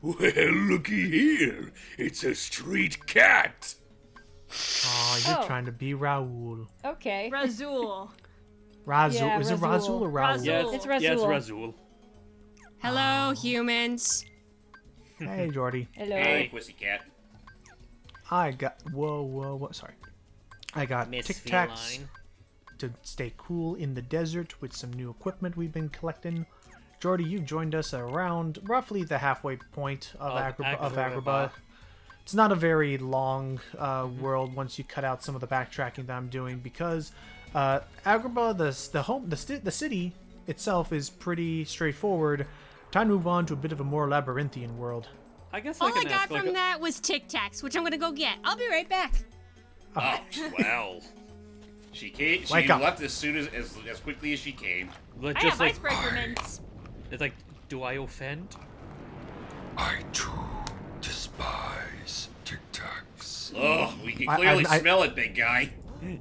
Well, looky here. It's a street cat. Aw, you're trying to be Raoul. Okay. Razul. Razul. Yeah, Is it Razul. Razul or Raoul? Razul. Yes, It's Razul. Yes, Razul. Hello, humans. Hey, Jordy. Hello. Hey, pussycat. I got... Whoa. Sorry. I got Miss Tic Tacs Feline. to stay cool in the desert with some new equipment we've been collecting. Jordy, you joined us around roughly the halfway point of Agrabah. It's not a very long world once you cut out some of the backtracking that I'm doing because Agrabah, the city itself is pretty straightforward. Time to move on to a bit of a more labyrinthian world. I guess All I I can got ask, like, from that was Tic Tacs, which I'm gonna go get. I'll be right back. Oh, well. She came. She Wake up. left as soon as quickly as she came. like, I just have like, icebreaker mints. it's like, do I offend? I too despise Tic Tacs. Ugh, we can I- clearly I- smell it, big guy.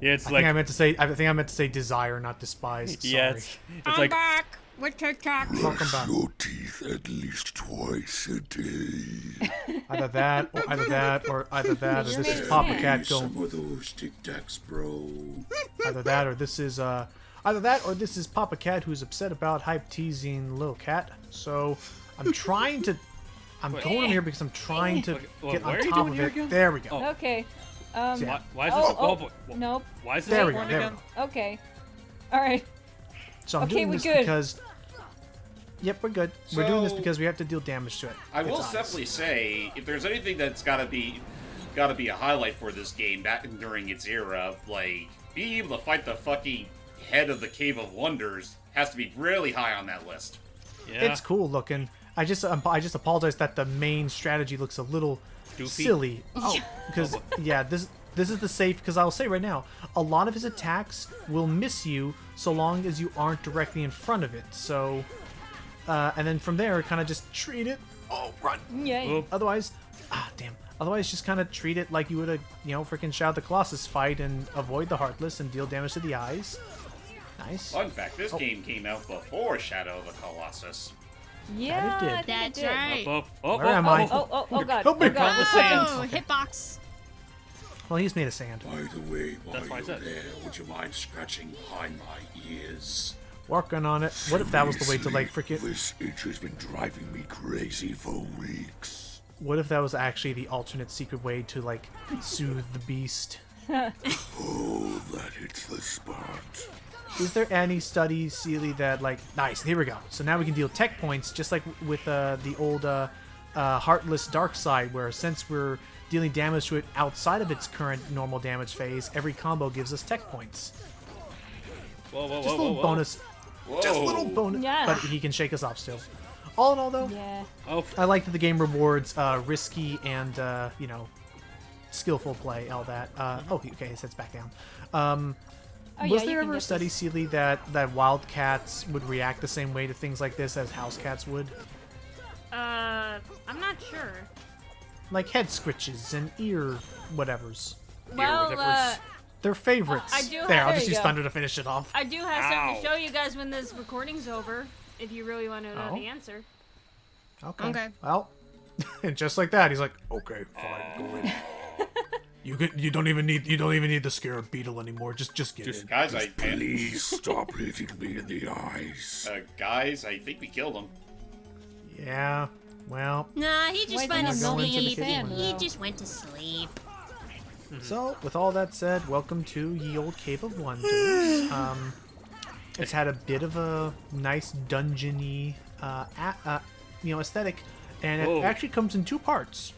Yeah, it's I like, think I meant to say desire, not despise. Sorry. yeah, it's I'm like, back with Tic Tacs. Welcome back. Your teeth at least twice a day. Either that, or this is You're Papa made of Cat Some going. of those Tic Tacs, bro. Either that, or this is Papa Cat who's upset about hype teasing Lil Cat. So I'm trying to. I'm going in here because I'm trying to get why on are you top doing of here it. again? There we go. Oh. Okay. Yeah. why is this? boy, Nope. Why is this There we go. one There we again? go. Okay. All right. So I'm Okay, doing we're this good. because. Yep, we're good. We're doing this So- because we have to deal damage to it. I will Its eyes. definitely say, if there's anything that's gotta be a highlight for this game back during its era, like being able to fight the fucking head of the Cave of Wonders has to be really high on that list. Yeah. It's cool looking. I just apologize that the main strategy looks a little Doofy? silly. Oh, because yeah, this is the safe. Because I'll say right now, a lot of his attacks will miss you so long as you aren't directly in front of it. So, and then from there, kind of just treat it. Oh, run! Yay. Oop. Otherwise, damn. Otherwise, just kind of treat it like you would freaking Shadow the Colossus fight and avoid the Heartless and deal damage to the eyes. Nice. Fun fact, this game came out before Shadow of the Colossus. Yeah. did. I think That's it did. right. Where am I? Oh God. Help me. Oh God. the sand. Oh, hitbox. Well, he's made of sand. By the way, while That's why I you're said. there, would you mind scratching behind my ears? Working on it. What if that was the way to like freaking? This itch has been driving me crazy for weeks. What if that was actually the alternate secret way to like soothe the beast? Oh, that hits the spot. Is there any studies, Sealy, that like nice? Here we go. So now we can deal tech points, just like with the old Heartless Dark Side, where since we're dealing damage to it outside of its current normal damage phase, every combo gives us tech points. Whoa, Just a little bonus. Whoa. Just a little bonus. Yeah. But he can shake us off still. All in all, though, Yeah. Oh, I like that the game rewards risky and skillful play. All that. Okay, it sets back down. Oh, yeah, Was you there can ever a get study, this. Sealy, that wild cats would react the same way to things like this as house cats would? I'm not sure. Like head scritches and ear whatevers. Well, whatever's- They're favorites. I do There, I'll have- just There you use go. thunder to finish it off. I do have something to Ow. show you guys when this recording's over, if you really want to know Oh. the answer. Okay. Okay. Well, and just like that, he's like, "Okay, fine, go in." You don't even need the scarab beetle anymore. Just get in. Guys, Please stop hitting me in the eyes. guys, I think we killed him. Yeah. Well, Nah, he just Wait, went to then I'm going to the sleep. kitchen He now. just went to sleep. so with all that said, welcome to Ye Old Cave of Wonders. It's had a bit of a nice dungeony, aesthetic, and it Whoa. actually comes in two parts.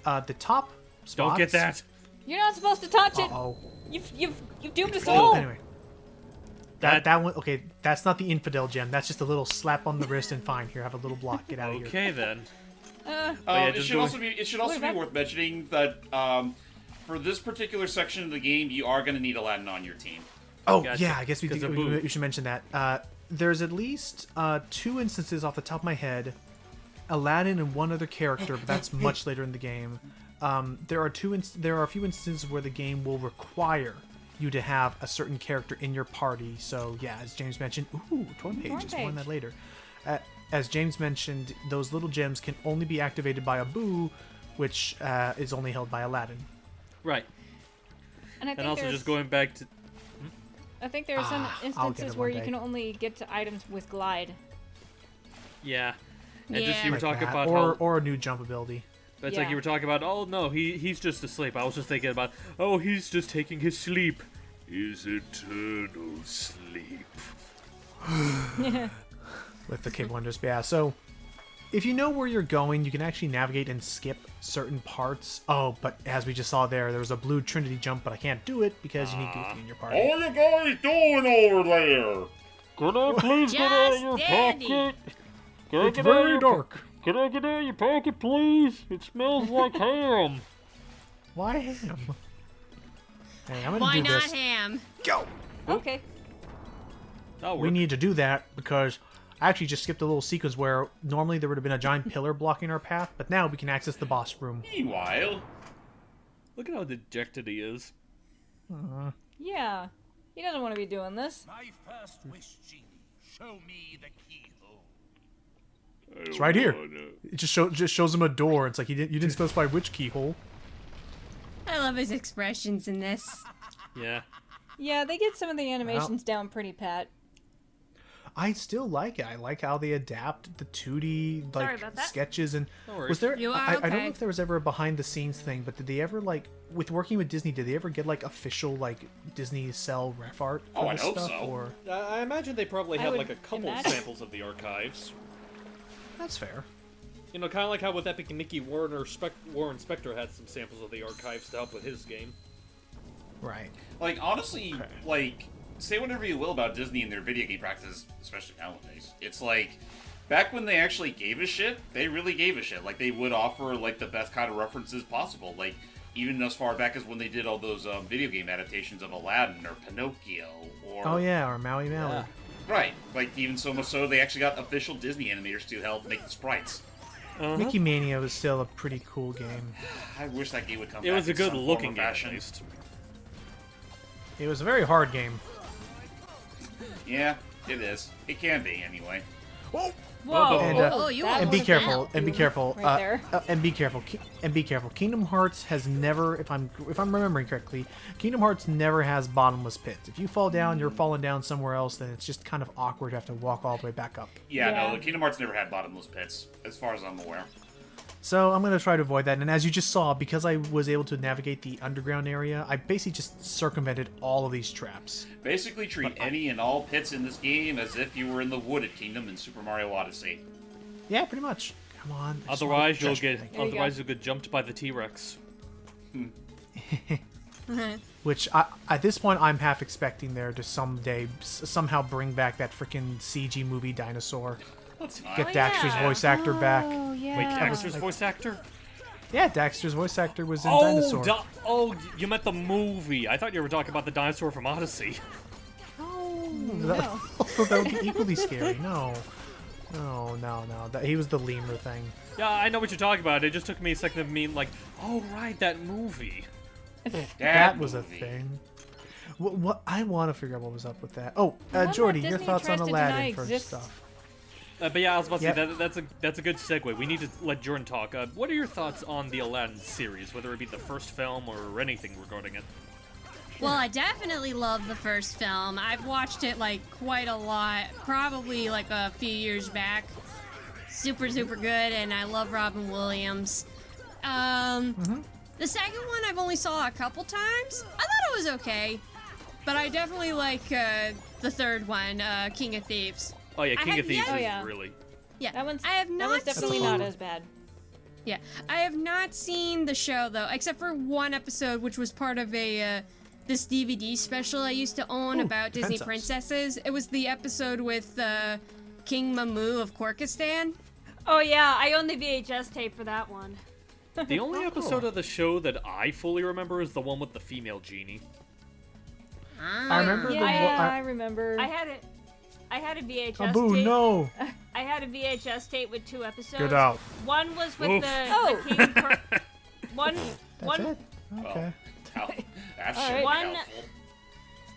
The top spots. don't get that. You're not supposed to touch it. Oh. You've doomed us Oh. all. Anyway. That one, okay, that's not the infidel gem. That's just a little slap on the wrist and fine. Here, have a little block. Get out of here. Okay then. Uh, yeah, It just should doing- also be What about- worth mentioning that for this particular section of the game, you are going to need Aladdin on your team. Oh, Gotcha. yeah, I guess we 'Cause of we Boo. should mention that. There's at least 2 instances off the top of my head, Aladdin and one other character, but that's much later in the game. There are a few instances where the game will require you to have a certain character in your party. So yeah, as James mentioned, ooh, Torn Page, Torn just more on Page. that later. as James mentioned, those little gems can only be activated by a Boo, which is only held by Aladdin. Right. And I And think also there's, just going back to... I think there are some I'll get instances it where one you day. can only get to items with glide. Yeah. And Yeah. just you were Like talking that, about or how... or a new jump ability. But it's like Yeah. you were talking about, oh no, he's just asleep. I was just thinking about, oh, he's just taking his sleep. His eternal sleep. With the Cave Wonders. Yeah, so if you know where you're going, you can actually navigate and skip certain parts. Oh, but as we just saw there was a blue Trinity jump, but I can't do it because you need Goofy in your party. What are you guys doing over there? Can I please get out of Just your dandy. pocket? Can I It's get out of very your dark. Can I get out of your pocket, please? It smells like ham. Why ham? Hey, I'm gonna Why do not this. ham? Go! Okay. That'll We work. need to do that because I actually just skipped a little sequence where normally there would have been a giant pillar blocking our path, but now we can access the boss room. Meanwhile, Look at how dejected he is. Yeah. He doesn't want to be doing this. My first wish, Genie. Show me the keyhole. It's right here. It just shows him a door. It's like you didn't specify which keyhole. I love his expressions in this. Yeah. Yeah, they get some of the animations down pretty pat. I still like it. I like how they adapt the 2D Sorry like about that. sketches and No worries. was there You are I don't know okay. if there was ever a behind the scenes thing, but did they ever like with working with Disney, did they ever get like official like Disney cell ref art for Oh, I this hope stuff? so. Or I imagine they probably I had would like a couple imagine. samples of the archives. that's fair. You know, kind of like how with Epic and Mickey Warren Spector had some samples of the archives to help with his game. Right. like, honestly, like, say whatever you will about Disney and their video game practices, especially nowadays. It's like, back when they actually gave a shit, they really gave a shit. Like, they would offer, like, the best kind of references possible. Like, even as far back as when they did all those video game adaptations of Aladdin or Pinocchio or... Oh yeah, or Maui Maui. Yeah. Right. Like, even so much so, they actually got official Disney animators to help make the sprites. Mickey Mania was still a pretty cool game. I wish that game would come It back was a in good some form looking or game, at fashion. least. It was a very hard game. Yeah, it is. It can be, anyway. Whoa! And, Oh, you that and be was careful, bad. and be careful, Right there. and be careful, and be careful. Kingdom Hearts has never, if I'm remembering correctly, Kingdom Hearts never has bottomless pits. If you fall down, you're falling down somewhere else, then it's just kind of awkward to have to walk all the way back up. Yeah, Yeah. no, the Kingdom Hearts never had bottomless pits, as far as I'm aware. So I'm gonna try to avoid that. And as you just saw, because I was able to navigate the underground area, I basically just circumvented all of these traps. Basically, treat any and all pits in this game as if you were in the Wooded Kingdom in Super Mario Odyssey. Yeah, pretty much. Come on. I just Otherwise, wanna- you'll get There you go. otherwise you'll get jumped by the T-Rex. Which at this point, I'm half expecting there to someday somehow bring back that freaking CG movie dinosaur. That's not. Get Daxter's yeah. voice actor back. Oh, yeah. Wait, Daxter's voice actor? Yeah, Daxter's voice actor was in Dinosaur. You meant the movie. I thought you were talking about the dinosaur from Odyssey. Oh, That, no. that would be equally scary. No. He was the lemur thing. Yeah, I know what you're talking about. It just took me a second to mean like, oh right, that movie. That was a movie. thing. What I want to figure out what was up with that. Oh, one Jordy, that your Disney thoughts on tries to deny Aladdin first exists. stuff. But yeah, I was about to Yep. say that's a good segue. We need to let Jordan talk. What are your thoughts on the Aladdin series, whether it be the first film or anything regarding it? Well, I definitely love the first film. I've watched it like quite a lot, probably like a few years back. Super, super good, and I love Robin Williams. The second one I've only saw a couple times. I thought it was okay, but I definitely like the third one, King of Thieves. Oh yeah, I King have of Thieves yet- Oh, is yeah. really. Yeah, That one's I have that not one's definitely seen. not as bad. Yeah, I have not seen the show though, except for one episode, which was part of a this DVD special I used to own Ooh, about Disney Princess. princesses. It was the episode with King Mamu of Korkistan. Oh yeah, I own the VHS tape for that one. The only Oh, episode cool. of the show that I fully remember is the one with the female genie. I remember Yeah, the I remember. I had a VHS Abu, tape. no. I had a VHS tape with 2 episodes. Get out. One was with Oof. the King. That's one. it. Okay. That's All certainly right. helpful.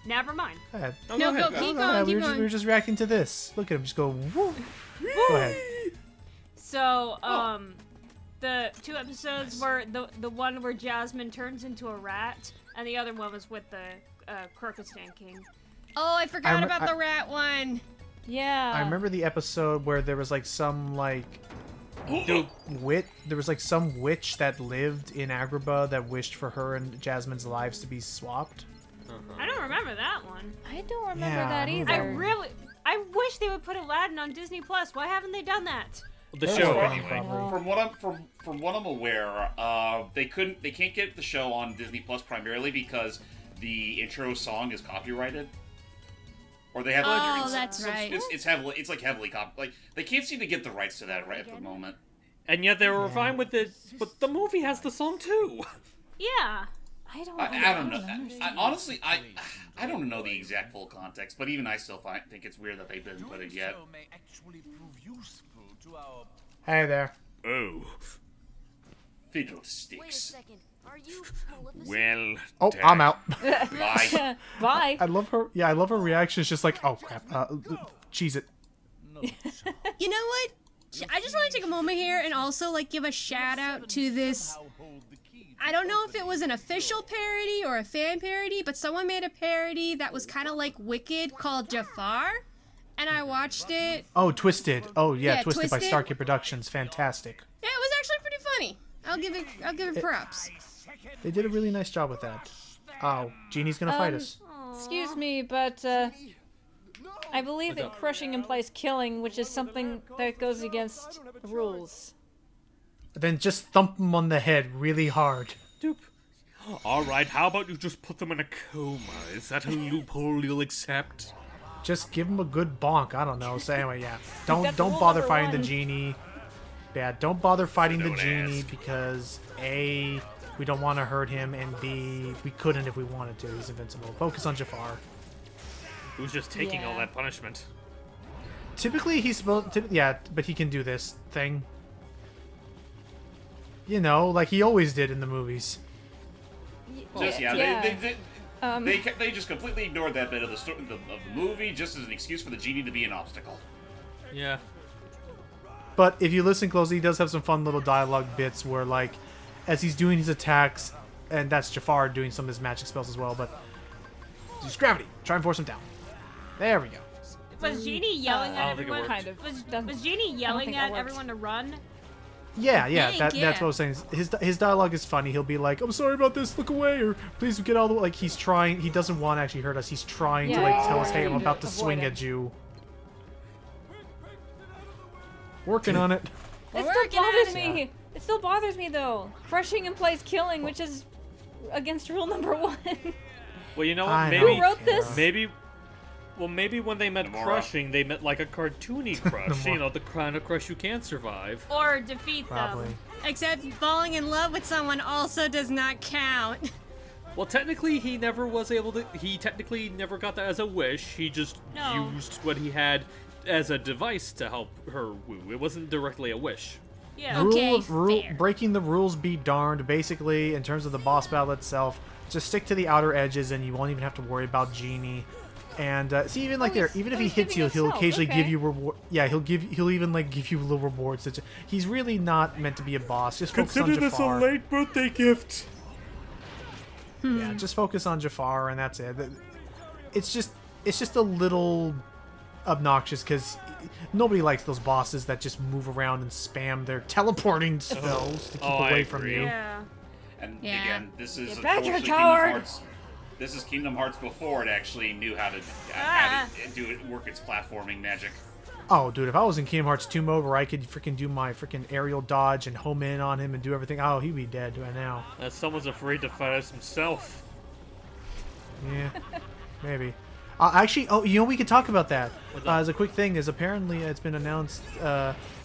Never mind. Go ahead. Oh, No, go ahead, go, Beth. keep No, going, we keep were just, going. we were just reacting to this. Look at him, just go. Woo. Go ahead. So, the 2 episodes were the one where Jasmine turns into a rat, and the other one was with the Kyrgyzstan king. Oh, I forgot about I- the rat one. Yeah. I remember the episode where there was like some like Dude, there was like some witch that lived in Agrabah that wished for her and Jasmine's lives to be swapped. I don't remember that one. I don't remember Yeah, that I either. remember I wish they would put Aladdin on Disney Plus. Why haven't they done that? the They're show working, anyway. probably. From what I'm aware, they can't get the show on Disney Plus primarily because the intro song is copyrighted. Or they have Oh, that's right. It's like heavily like they can't seem to get the rights to that right at the moment. And yet they were fine with it, but the movie has the song too. Yeah. I don't. I don't know. Honestly, I don't know the exact full context, but even I still think it's weird that they didn't put it yet. Hey there. Oh. Fiddlesticks. Well. Oh, I'm out. Bye. Bye. I love her. Yeah, I love her reaction. It's just like, oh crap. Cheese it. You know what? I just want to take a moment here and also like give a shout out to this. I don't know if it was an official parody or a fan parody, but someone made a parody that was kind of like Wicked called Jafar, and I watched it. Oh, Twisted. Oh yeah, Yeah, Twisted by Twisted. Starkey Productions. Fantastic. Yeah, it was actually pretty funny. I'll give it props. They did a really nice job with that. Oh, Genie's gonna fight us. Excuse me, but I believe that crushing implies killing, which is something that goes against the rules. Then just thump him on the head really hard. Doop. Alright, how about you just put them in a coma? Is that a loophole you'll accept? Just give him a good bonk. I don't know. So anyway, yeah. Don't That's don't rule bother number fighting the one. genie. Yeah, don't bother fighting the Don't genie ask. because A, we don't want to hurt him, and B, we couldn't if we wanted to. He's invincible. Focus on Jafar. Who's just taking all Yeah. that punishment? Typically, he's supposed to, yeah, but he can do this thing. You know, like he always did in the movies. Just Yeah. they just completely ignored that bit of the story of the movie just as an excuse for the genie to be an obstacle. Yeah. But if you listen closely, he does have some fun little dialogue bits where, like, as he's doing his attacks, and that's Jafar doing some of his magic spells as well, but use gravity. Try and force him down. There we go. Was Genie yelling I at don't think it everyone? worked. Kind of. Was Doesn't- Genie yelling think that at works. everyone to run? Yeah, think, that's yeah. what I was saying. His dialogue is funny. He'll be like, "I'm sorry about this. Look away," or "Please get all the way." Like he's trying. He doesn't want to actually hurt us. He's trying to Yeah, like tell us, he's "Hey, I'm trying to about to avoid swing it. at you." Working on it. It We're still working on bothers it. me. It still bothers me though. Crushing implies killing, which is against rule number 1. Well, you know what? I Maybe don't Who wrote this? care. Maybe when they meant Nomura. crushing, they meant like a cartoony crush. You Nomura. know, the kind of crush you can't survive. Or defeat Probably. them? Except falling in love with someone also does not count. Well, technically, he never was able to. He technically never got that as a wish. He just No. used what he had as a device to help her woo. It wasn't directly a wish. Yeah. Okay, fair. Breaking the rules be darned. Basically, in terms of the boss battle itself, just stick to the outer edges, and you won't even have to worry about Genie. And see, even like there, he's- even if oh, he he's hits you, giving he'll us help, occasionally give okay. you reward. Yeah, he'll even like give you little rewards. He's really not meant to be a boss. Just focus on Jafar. late birthday gift. Yeah, just focus on Jafar, and that's it. It's just a little obnoxious because nobody likes those bosses that just move around and spam their teleporting spells to keep Oh, I away from agree. you. Yeah. And Yeah. again, this is Get back, you unfortunately coward! Hearts. This is Kingdom Hearts before it actually knew how to do it, work its platforming magic. Oh, dude, if I was in Kingdom Hearts 2 mode where I could freaking do my freaking aerial dodge and home in on him and do everything, oh, he'd be dead right now. Someone's afraid to fight us himself. Yeah, maybe. Actually, oh, you know, we could talk about that. What's up? As a quick thing, is apparently it's been announced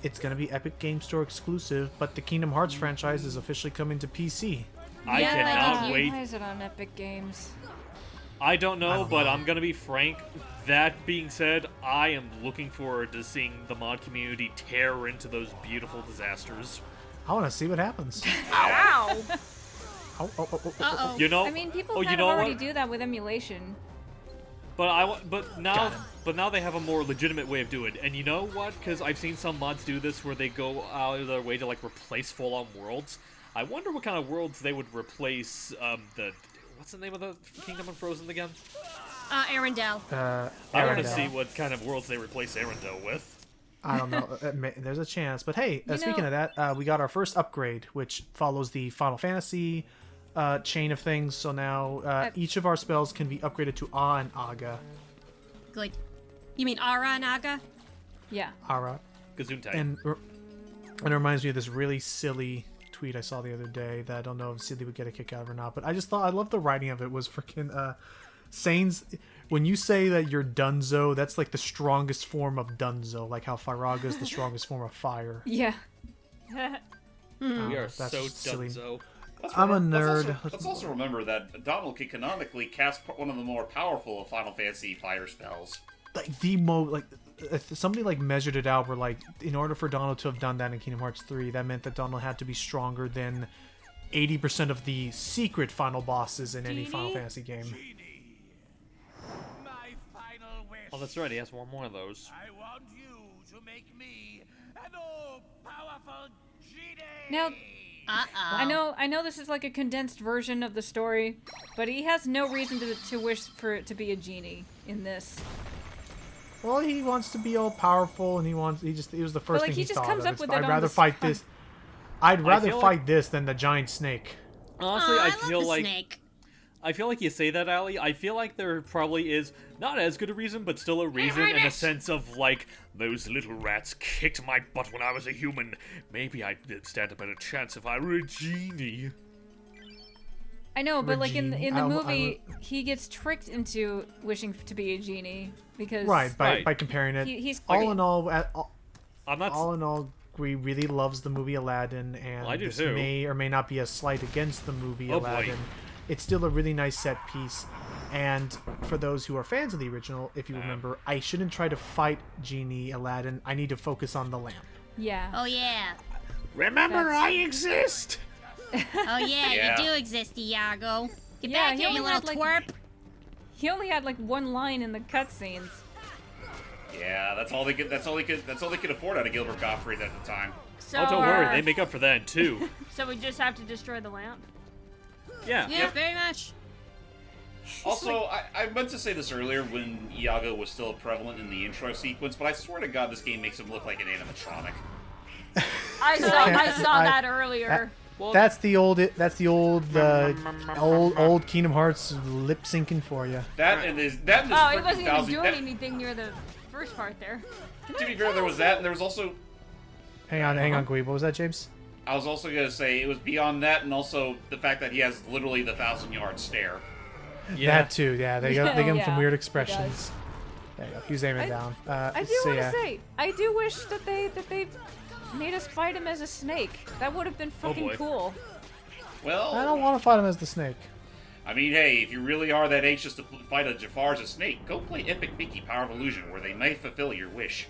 it's going to be Epic Game Store exclusive, but the Kingdom Hearts franchise is officially coming to PC. I Yeah, like cannot if you- wait. Why is it on Epic Games? I don't know, don't but know. I'm gonna be frank. That being said, I am looking forward to seeing the mod community tear into those beautiful disasters. I want to see what happens. Ow! Oh. Uh-oh. You know? I mean, people oh, kind you of know already what? do that with emulation. But now they have a more legitimate way of doing it. And you know what? Because I've seen some mods do this where they go out of their way to like replace full-on worlds. I wonder what kind of worlds they would replace what's the name of the Kingdom of Frozen again? Arendelle. I want to see what kind of worlds they replace Arendelle with. I don't know. There's a chance. But hey, speaking of that, we got our first upgrade, which follows the Final Fantasy chain of things. So now each of our spells can be upgraded to A and Aga. Good. You mean Ara and Aga? Yeah. Ara. Gesundheit. And it reminds me of this really silly tweet I saw the other day that I don't know if Silly would get a kick out of or not. But I just thought, I love the writing of it was freaking Sane's. When you say that you're Dunzo, that's like the strongest form of Dunzo, like how Firaga is the strongest form of fire. Yeah. We are that's so silly. Dunzo. I'm a nerd. Let's also remember that Donald can canonically cast one of the more powerful of Final Fantasy fire spells. Like if somebody like measured it out, where like in order for Donald to have done that in Kingdom Hearts 3, that meant that Donald had to be stronger than 80% of the secret final bosses in any Final Fantasy game. Oh, that's right. He has one more of those. I want you to make me an all-powerful genie. Now, I know this is like a condensed version of the story, but he has no reason to wish for it to be a genie in this. Well, he wants to be all powerful, and it was the first like, thing he just thought comes of. up with I'd it on rather the fight spot. this. I'd rather feel fight this than the giant snake. Honestly, I love feel the like snake. I feel like you say that, Allie. I feel like there probably is not as good a reason, but still a reason in a sense of like, those little rats kicked my butt when I was a human. Maybe I'd stand a better chance if I were a genie. I know, but like in Regine. the movie, he gets tricked into wishing to be a genie because By comparing it. he's all in all, I'm not. all in all, Gree really loves the movie Aladdin, and Well, I do this too. may or may not be a slight against the movie Oh, boy. Aladdin. It's still a really nice set piece, and for those who are fans of the original, if you remember, I shouldn't try to fight Genie Aladdin. I need to focus on the lamp. yeah. Oh yeah. Remember, That's- I exist. Oh yeah, Yeah. you do exist, Iago. Get Yeah, back he here, only you had, little like- twerp. He only had like one line in the cutscenes. Yeah, that's all they could afford out of Gilbert Gottfried at the time. So, Oh, don't worry. They make up for that too. So we just have to destroy the lamp. Yeah. Yeah, very much. Also, I meant to say this earlier when Iago was still prevalent in the intro sequence, but I swear to God, this game makes him look like an animatronic. I saw that earlier. That's the old old Kingdom Hearts lip syncing for you. That and this Oh, he freaking wasn't even thousand. doing anything near the first part there. To be fair, there was that, and there was also. Hang on, Gweeb. What was that, James? I was also gonna say it was beyond that, and also the fact that he has literally the 1,000-yard stare. Yeah. That too. Yeah, they give him some Yeah, weird he expressions. There you go. He was aiming down. I do want to say, I do wish that they made us fight him as a snake. That would have been fucking boy. cool. Well, I don't want to fight him as the snake. I mean, hey, if you really are that anxious to fight a Jafar as a snake, go play Epic Mickey Power of Illusion, where they may fulfill your wish.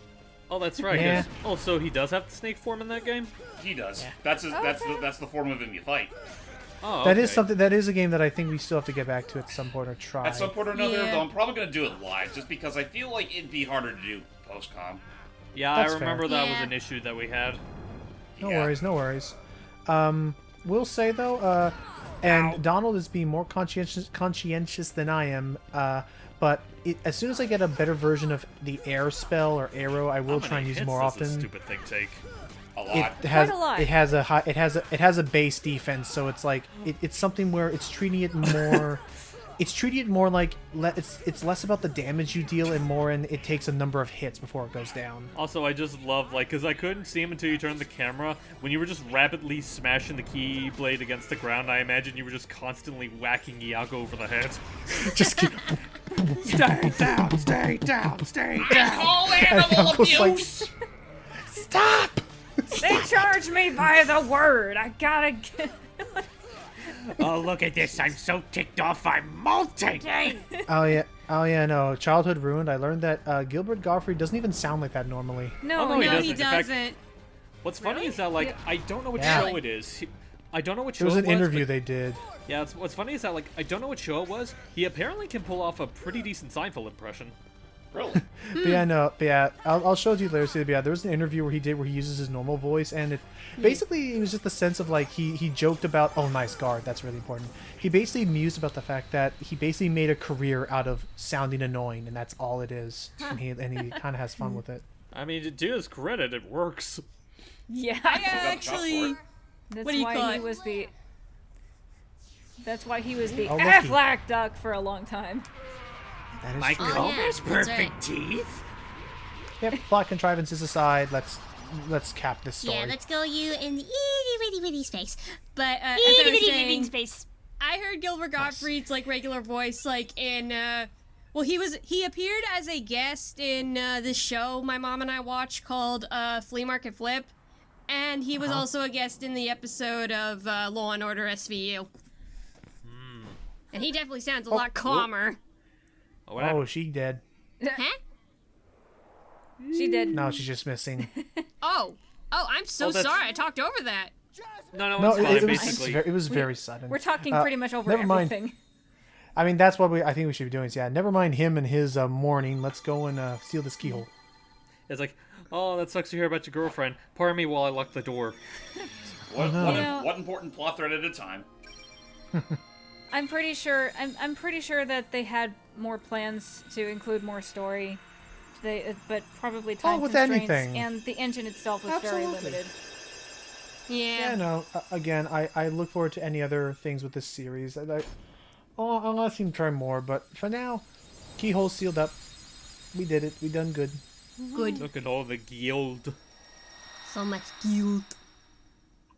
Oh, that's right. Yeah. 'Cause- Oh, so he does have the snake form in that game? He does. That's the form of him you fight. Oh, That is okay. something. That is a game that I think we still have to get back to at some point or try. At some point or another, Yeah. though, I'm probably gonna do it live, just because I feel like it'd be harder to do post-com. Yeah, That's I remember fair. that Yeah. was an issue that we had. No Yeah. worries, no worries. We'll say though, and Donald is being more conscientious than I am. But as soon as I get a better version of the air spell or arrow, I will How try many and use it hits more does this often. stupid thing take? A It lot. has Quite a lot. it has a high it has a base defense, so it's like it's something where it's treating it more. It's treating it more like it's less about the damage you deal and more in it takes a number of hits before it goes down. Also, I just love, like, because I couldn't see him until you turned the camera. When you were just rapidly smashing the keyblade against the ground, I imagine you were just constantly whacking Iago over the head. Just keep, Stay down, stay down, stay down. All I animal was like- abuse! stop. They charge me by the word. I gotta get... Oh, look at this. I'm so ticked off, I'm molting. Dang. Oh yeah, no. Childhood ruined. I learned that Gilbert Gottfried doesn't even sound like that normally. No, Oh, no, he No, doesn't. he In fact, doesn't. What's funny is that, like, I don't know what Yeah. show it is, I don't know what show There was an interview but, they did. Yeah, what's funny is that, like, I don't know what show it was. He apparently can pull off a pretty decent Seinfeld impression. Really? But yeah, no, but yeah, I'll show it to you later. But yeah, there was an interview where he uses his normal voice, and basically it was just the sense of like he joked about, oh, nice guard, that's really important. He basically mused about the fact that he basically made a career out of sounding annoying, and that's all it is. And he kind of has fun with it. I mean, to his credit, it works. Yeah. Actually, That's what do you why call he it? was the. That's why he was the Oh, looky. Aflac duck for a long time. That is My true. Oh, yeah, Cobra's that's perfect right. teeth. Yep, plot contrivances aside, let's cap this story. Yeah, let's go you in the itty bitty space. But as I was saying, space. I heard Gilbert Gottfried's like regular voice like in well he appeared as a guest in this show my mom and I watched called Flea Market Flip, and he was also a guest in the episode of Law and Order SVU. And he definitely sounds a lot calmer. Oh, what happened? Oh, she dead. Huh? She did. No, she's just missing. Oh, I'm so that's- sorry. I talked over that. No, No, it's fine, it basically. was very sudden. We're talking pretty much over never mind. everything. I mean, that's what I think we should be doing. So yeah, never mind him and his mourning. Let's go and seal this keyhole. It's like, oh, that sucks to hear about your girlfriend. Pardon me while I lock the door. One important plot thread at a time. I'm pretty sure. I'm pretty sure that they had more plans to include more story. But probably time with constraints, anything. and the engine itself was very Absolutely. limited. Yeah, no. Again, I look forward to any other things with this series. I'll let him try more, but for now, keyhole sealed up. We did it. We done good. Good. Look at all the guild. So much guilt.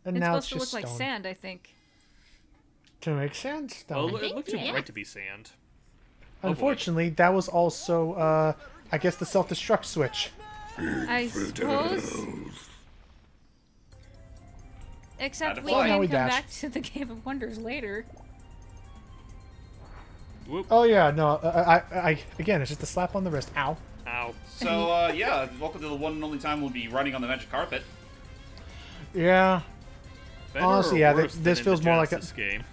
And It's now supposed it's to look just like stone. sand, I think. To make sandstone. Well, it looked too yeah. bright to be sand. Unfortunately, that was also, I guess, the self-destruct switch. I suppose. Except we Oh, now can we come dash. back to the Cave of Wonders later. Whoop. Oh yeah, no. I again, it's just a slap on the wrist. Ow. Ow. So, yeah, welcome to the one and only time we'll be riding on the magic carpet. Yeah. Better Honestly, or yeah, worse this than in feels the more like a- Genesis game.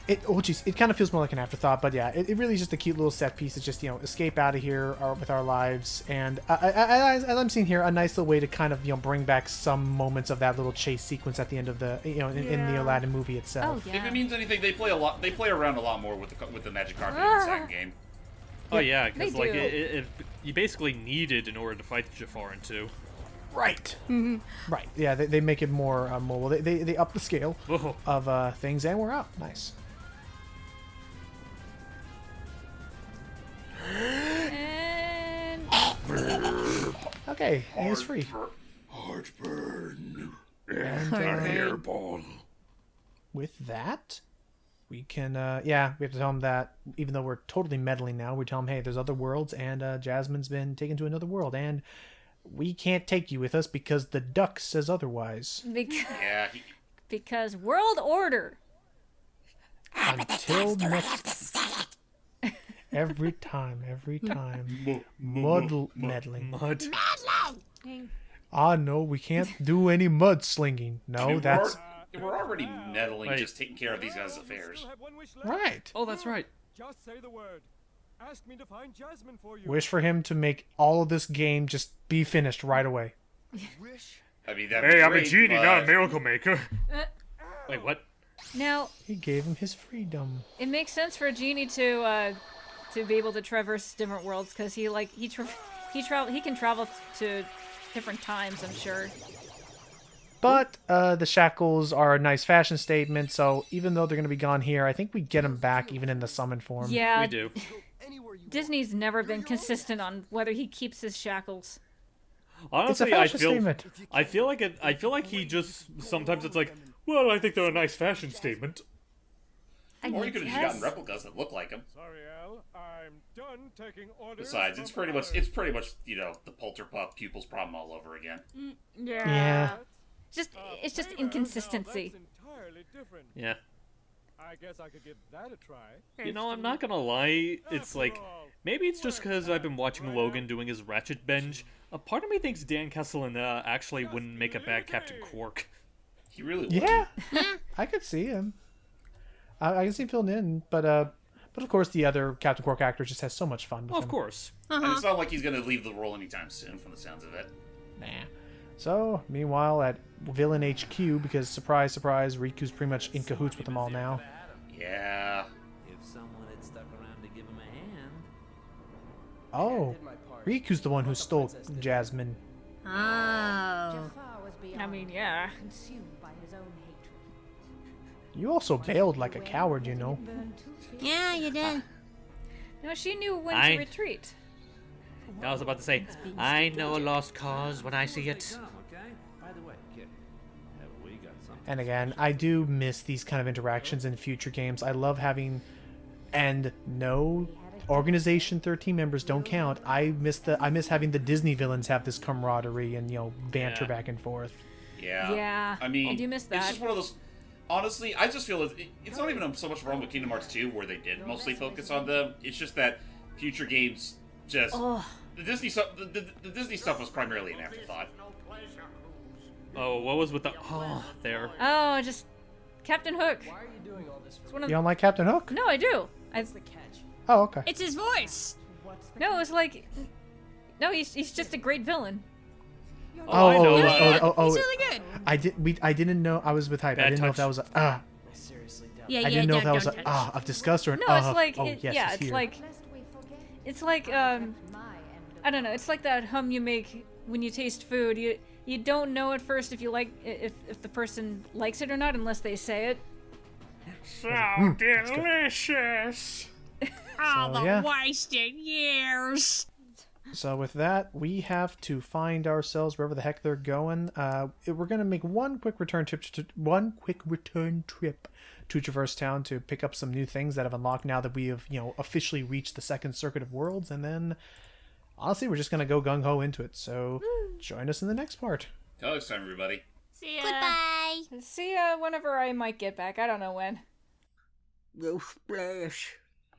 It kind of feels more like an afterthought, but yeah, it really is just a cute little set piece. It's just, escape out of here with our lives, and as I'm seeing here, a nice little way to kind of bring back some moments of that little chase sequence at the end of the in the Aladdin movie itself. Oh If yeah. it means anything, they play around a lot more with the magic carpet in the second game. Oh yeah, because they like do. you basically need it in order to fight Jafar in 2. Right. Right. Yeah, they make it more mobile. They up the scale Whoa. of things, and we're out. Nice. And Okay, and he's free. Heartburn. And Hairball. with that, we can, we have to tell him that even though we're totally meddling now, we tell him, hey, there's other worlds, and Jasmine's been taken to another world, and we can't take you with us because the duck says otherwise. Yeah, because world order. Until next. Every time. Meddling. Mud. Ah, no, we can't do any mudslinging. No, that's we're already meddling, Wait. just taking care of these guys' affairs. right. Oh, that's right. Just say the word. Ask me to find Jasmine for you. Wish for him to make all of this game just be finished right away. Wish. I mean, that'd Hey, be I'm a great, genie, but- not a miracle maker. Wait, what? Now He gave him his freedom. it makes sense for a genie to be able to traverse different worlds because he can travel to different times. I'm sure. But the shackles are a nice fashion statement, so even though they're going to be gone here, I think we get them back even in the summon form. Yeah, We do. Disney's never been consistent on whether he keeps his shackels. Honestly, it's a I fashion feel statement. I feel like he just sometimes it's like, well, I think they're a nice fashion statement. Or you could have just gotten replicas that look like him. Sorry, Al. I'm done taking orders. Besides, it's from pretty much others. the Polterpup pupils problem all over again. Yeah. It's just Hey, inconsistency. now that's entirely different. Yeah. I guess I could give that a try. You know, I'm not gonna lie. It's like maybe it's just because I've been watching Logan doing his Ratchet binge. A part of me thinks Dan Castellaneta actually wouldn't make a bad Captain Quark. He really would. Yeah, I could see him. I can see him filling in, but of course the other Captain Quark actor just has so much fun with him. Of course. And it's not like he's gonna leave the role anytime soon, from the sounds of it. Nah. So, meanwhile, at Villain HQ, because surprise, surprise, Riku's pretty much in cahoots with them all now. Yeah. If someone had stuck around to give him a hand. Oh, Riku's the one who stole Jasmine. Oh. I mean, yeah. You also bailed like a coward, you know. Yeah, you did. No, she knew when I- to retreat. I was about to say, I know a lost cause when I see it. Okay. By the way, kid, have we got something? And again, I do miss these kind of interactions in future games. I love having, and no, Organization 13 members don't count. I miss having the Disney villains have this camaraderie and banter Yeah. back and forth. Yeah. Yeah, I mean, I do miss It's that. just one of those. Honestly, I just feel it's not even so much a problem with Kingdom Hearts 2, where they did mostly focus on them. It's just that future games just the Disney stuff. The Disney stuff was primarily an afterthought. Oh, what was with the... Oh, there. Oh, just Captain Hook. It's one of You don't like Captain Hook? No, I do. Oh, okay. It's his voice. No, it's like, no, he's just a great villain. Oh, I know. He's really good. I didn't know. I was with hype. I Bad didn't know if touch. that was a Yeah, I didn't know if that was don't a touch. of disgust or an No, it's like, oh, it, yes, yeah, it's it's here. like, I don't know. It's like that hum you make when you taste food. You don't know at first if you like if the person likes it or not unless they say it. So delicious. All So, the yeah. wasted years. So with that, we have to find ourselves wherever the heck they're going. We're gonna make one quick return trip to Traverse Town to pick up some new things that have unlocked now that we have, officially reached the second circuit of worlds, and then honestly, we're just gonna go gung ho into it. So join us in the next part. Till next time, everybody. See ya. Goodbye. See ya whenever I might get back. I don't know when. No splash.